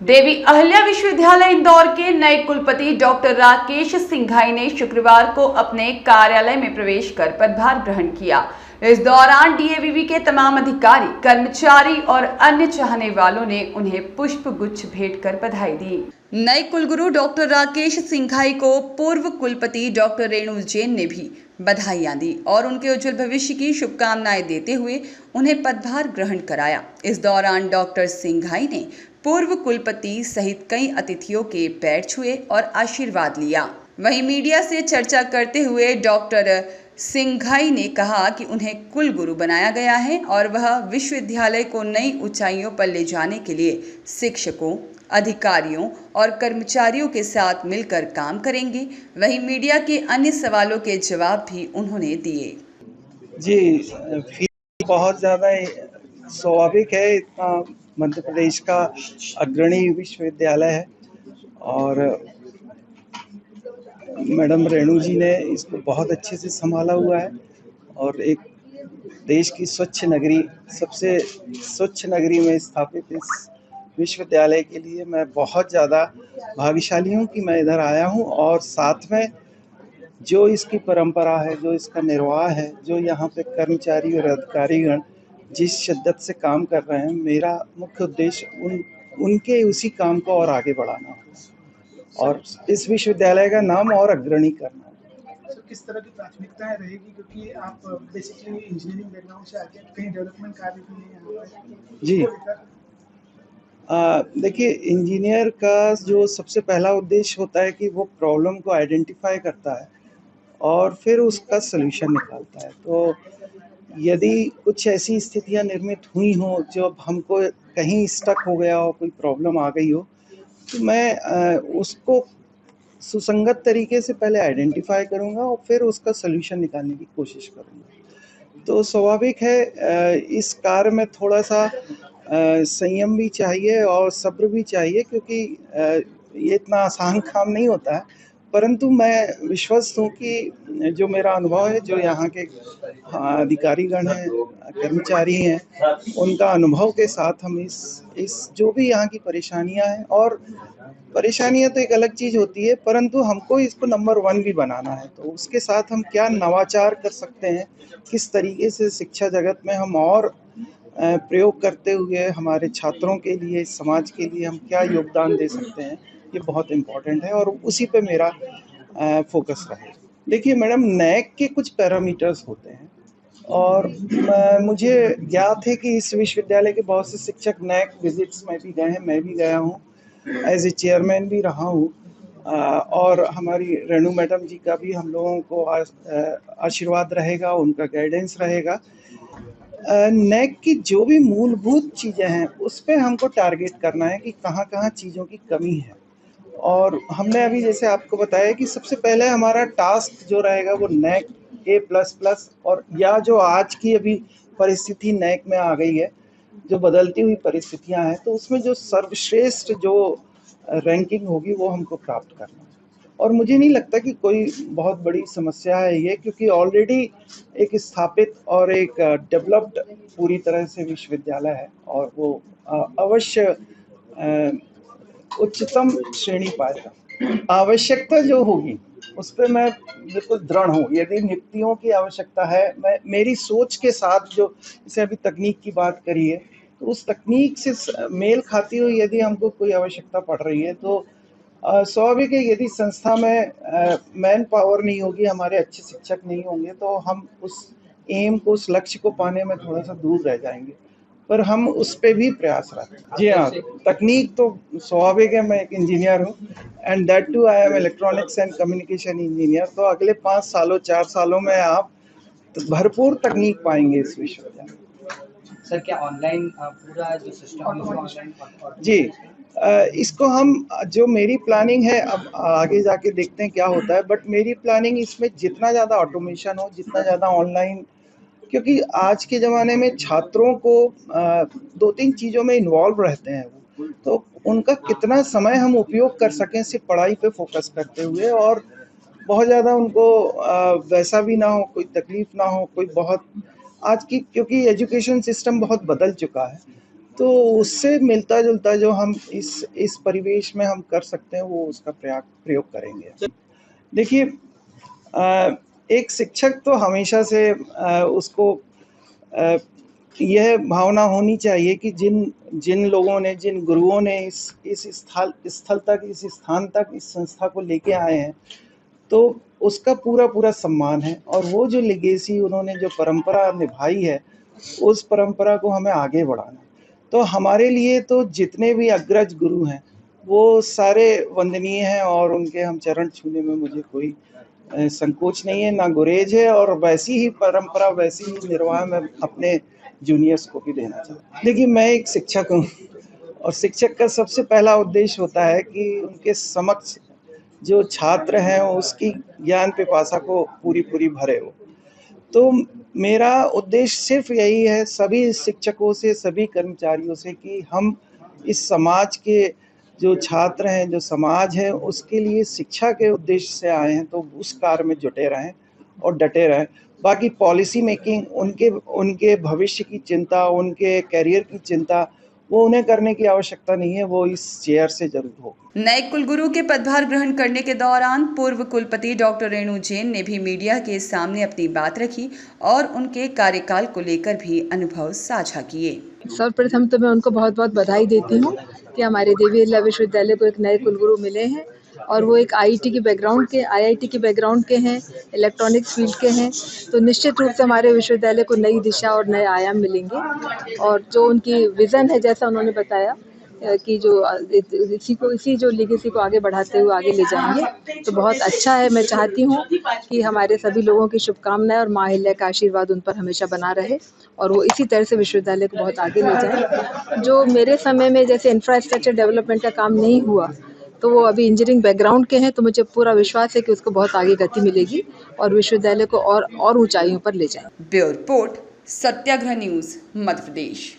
देवी अहिल्या विश्वविद्यालय इंदौर के नए कुलपति डॉक्टर राकेश सिंघाई ने शुक्रवार को अपने कार्यालय में प्रवेश कर पदभार ग्रहण किया। इस दौरान डीएवीवी के तमाम अधिकारी, कर्मचारी और अन्य चाहने वालों ने उन्हें पुष्प गुच्छ भेंट कर बधाई दी। नए कुलगुरु डॉक्टर राकेश सिंघाई को पूर्व कुलपति डॉक्टर रेणु जैन ने भी बधाइयां दी और उनके उज्जवल भविष्य की शुभकामनाएं देते हुए उन्हें पदभार ग्रहण कराया। इस दौरान डॉक्टर सिंघाई ने पूर्व कुलपति सहित कई अतिथियों के पैर छुए और आशीर्वाद लिया। वहीं मीडिया से चर्चा करते हुए डॉक्टर सिंघाई ने कहा कि उन्हें कुलगुरु बनाया गया है और वह विश्वविद्यालय को नई ऊंचाइयों पर ले जाने के लिए शिक्षकों, अधिकारियों और कर्मचारियों के साथ मिलकर काम करेंगे। वहीं मीडिया के अन्य सवालों के जवाब भी उन्होंने दिए। जी, बहुत ज़्यादा स्वाभाविक है। इतना मध्य प्रदेश का अग्रणी विश्वविद्यालय है और मैडम रेणु जी ने इसको बहुत अच्छे से संभाला हुआ है और एक देश की स्वच्छ नगरी, सबसे स्वच्छ नगरी में स्थापित इस विश्वविद्यालय के लिए मैं बहुत ज़्यादा भाग्यशाली हूँ कि मैं इधर आया हूँ और साथ में जो इसकी परंपरा है, जो इसका निर्वाह है, जो यहाँ पे कर्मचारी और अधिकारीगण जिस शिद्दत से काम कर रहे हैं, मेरा मुख्य उद्देश्य उनके उसी काम को और आगे बढ़ाना है और इस विश्वविद्यालय का नाम और अग्रणी करना है। सर, किस तरह की प्राथमिकताएं रहेगी, क्योंकि आप बेसिकली इंजीनियरिंग बैकग्राउंड से आके कहीं डेवलपमेंट कार्य भी हैं यहाँ पे? जी, देखिए, इंजीनियर का जो सबसे पहला उद्देश्य होता है कि वो प्रॉब्लम को आइडेंटिफाई करता है और फिर उसका सलूशन निकालता है। तो यदि कुछ ऐसी स्थितियां निर्मित हुई हों जब हमको कहीं स्टक हो गया हो, कोई प्रॉब्लम आ गई हो, तो मैं उसको सुसंगत तरीके से पहले आइडेंटिफाई करूंगा और फिर उसका सलूशन निकालने की कोशिश करूंगा। तो स्वाभाविक है इस कार्य में थोड़ा सा संयम भी चाहिए और सब्र भी चाहिए, क्योंकि ये इतना आसान काम नहीं होता है। परंतु मैं विश्वस्त हूँ कि जो मेरा अनुभव है, जो यहाँ के अधिकारीगण हैं, कर्मचारी हैं, उनका अनुभव के साथ हम इस जो भी यहाँ की परेशानियाँ हैं, और परेशानियाँ तो एक अलग चीज़ होती है, परंतु हमको इसको नंबर 1 भी बनाना है। तो उसके साथ हम क्या नवाचार कर सकते हैं, किस तरीके से शिक्षा जगत में हम और प्रयोग करते हुए हमारे छात्रों के लिए, समाज के लिए हम क्या योगदान दे सकते हैं, ये बहुत इम्पोर्टेंट है और उसी पे मेरा फोकस रहे। देखिए मैडम, नैक के कुछ पैरामीटर्स होते हैं और मुझे ज्ञात है कि इस विश्वविद्यालय के बहुत से शिक्षक नैक विजिट्स में भी गए हैं, मैं भी गया हूँ, एज ए चेयरमैन भी रहा हूँ और हमारी रेणु मैडम जी का भी हम लोगों को आशीर्वाद रहेगा, उनका गाइडेंस रहेगा। नैक की जो भी मूलभूत चीज़ें हैं उस पे हमको टारगेट करना है कि कहाँ कहाँ चीज़ों की कमी है। और हमने अभी जैसे आपको बताया कि सबसे पहले हमारा टास्क जो रहेगा वो नैक A++ और या जो आज की अभी परिस्थिति नैक में आ गई है, जो बदलती हुई परिस्थितियां हैं, तो उसमें जो सर्वश्रेष्ठ जो रैंकिंग होगी वो हमको प्राप्त करना है। और मुझे नहीं लगता कि कोई बहुत बड़ी समस्या है ये, क्योंकि ऑलरेडी एक स्थापित और एक डेवलप्ड पूरी तरह से विश्वविद्यालय है और वो अवश्य उच्चतम श्रेणी पाएगा। आवश्यकता जो होगी उस पर मैं बिल्कुल दृढ़ हूँ। यदि नियुक्तियों की आवश्यकता है, मैं मेरी सोच के साथ, जो जैसे अभी तकनीक की बात करी है, तो उस तकनीक से मेल खाती हुई यदि हमको कोई आवश्यकता पड़ रही है, तो स्वाभाविक है यदि संस्था में मैन पावर नहीं होगी, हमारे अच्छे शिक्षक नहीं होंगे, तो हम उस एम को, उस लक्ष्य को पाने में थोड़ा सा दूर रह जाएंगे। पर हम उस पे भी प्रयासरत हैं। जी हाँ, तकनीक तो स्वाभाविक है, मैं एक इंजीनियर हूँ and that too I am electronics and communication engineer. तो अगले 5 सालों 4 सालों में आप भरपूर तकनीक पाएंगे इस विश्वविद्यालय में। सर, क्या ऑनलाइन पूरा जो सिस्टम है उसको ऑनलाइन? जी, इसको हम, जो मेरी प्लानिंग है, अब आगे जाके देखते हैं क्या होता है, बट मेरी प्लानिंग इसमें जितना ज़्यादा ऑटोमेशन हो, जितना ज़्यादा ऑनलाइन, क्योंकि आज के ज़माने में छात्रों को 2-3 चीज़ों में इन्वॉल्व रहते हैं वो, तो उनका कितना समय हम उपयोग कर सकें सिर्फ पढ़ाई पे फोकस करते हुए, और बहुत ज़्यादा उनको वैसा भी ना हो, कोई तकलीफ ना हो, कोई बहुत आज की, क्योंकि एजुकेशन सिस्टम बहुत बदल चुका है, तो उससे मिलता जुलता जो हम इस परिवेश में हम कर सकते हैं वो उसका प्रयोग करेंगे। देखिए, एक शिक्षक तो हमेशा से उसको यह भावना होनी चाहिए कि जिन लोगों ने, जिन गुरुओं ने इस स्थल तक, इस स्थान तक इस संस्था को लेके आए हैं, तो उसका पूरा सम्मान है। और वो जो लेगेसी उन्होंने, जो परंपरा निभाई है, उस परंपरा को हमें आगे बढ़ाना है। तो हमारे लिए तो जितने भी अग्रज गुरु हैं वो सारे वंदनीय हैं और उनके हम चरण छूने में मुझे कोई संकोच नहीं है, ना गुरेज है। और वैसी ही परंपरा, वैसी ही निर्वाह मैं अपने जूनियर्स को भी देना चाहता हूँ। देखिए, मैं एक शिक्षक हूँ और शिक्षक का सबसे पहला उद्देश्य होता है कि उनके समक्ष जो छात्र हैं उसकी ज्ञान पिपासा को पूरी भरे हो। तो मेरा उद्देश्य सिर्फ यही है सभी शिक्षकों से, सभी कर्मचारियों से, कि हम इस समाज के जो छात्र हैं, जो समाज है, उसके लिए शिक्षा के उद्देश्य से आए हैं, तो उस कार्य में जुटे रहें और डटे रहें। बाकी पॉलिसी मेकिंग, उनके भविष्य की चिंता, उनके करियर की चिंता, वो उन्हें करने की आवश्यकता नहीं है, वो इस चेयर से जरूर हो। नए कुलगुरु के पदभार ग्रहण करने के दौरान पूर्व कुलपति डॉक्टर रेणु जैन ने भी मीडिया के सामने अपनी बात रखी और उनके कार्यकाल को लेकर भी अनुभव साझा किए। सर्वप्रथम तो मैं उनको बहुत बहुत बधाई देती हूँ कि हमारे देवी अहिल्या विश्वविद्यालय को एक नए कुलगुरु मिले हैं और वो एक आईआईटी के बैकग्राउंड के हैं, इलेक्ट्रॉनिक्स फील्ड के हैं। तो निश्चित रूप से हमारे विश्वविद्यालय को नई दिशा और नए आयाम मिलेंगे। और जो उनकी विज़न है, जैसा उन्होंने बताया कि जो इसी जो लीगेसी को आगे बढ़ाते हुए आगे ले जाएंगे, तो बहुत अच्छा है। मैं चाहती हूँ कि हमारे सभी लोगों की शुभकामनाएं और माँ अहिल्या का आशीर्वाद उन पर हमेशा बना रहे और वो इसी तरह से विश्वविद्यालय को बहुत आगे ले जाए। जो मेरे समय में जैसे इंफ्रास्ट्रक्चर डेवलपमेंट का काम नहीं हुआ, तो वो अभी इंजीनियरिंग बैकग्राउंड के हैं, तो मुझे पूरा विश्वास है कि उसको बहुत आगे गति मिलेगी और विश्वविद्यालय को और ऊंचाइयों पर ले जाए। ब्यूरो रिपोर्ट, सत्याग्रह न्यूज़, मध्य प्रदेश।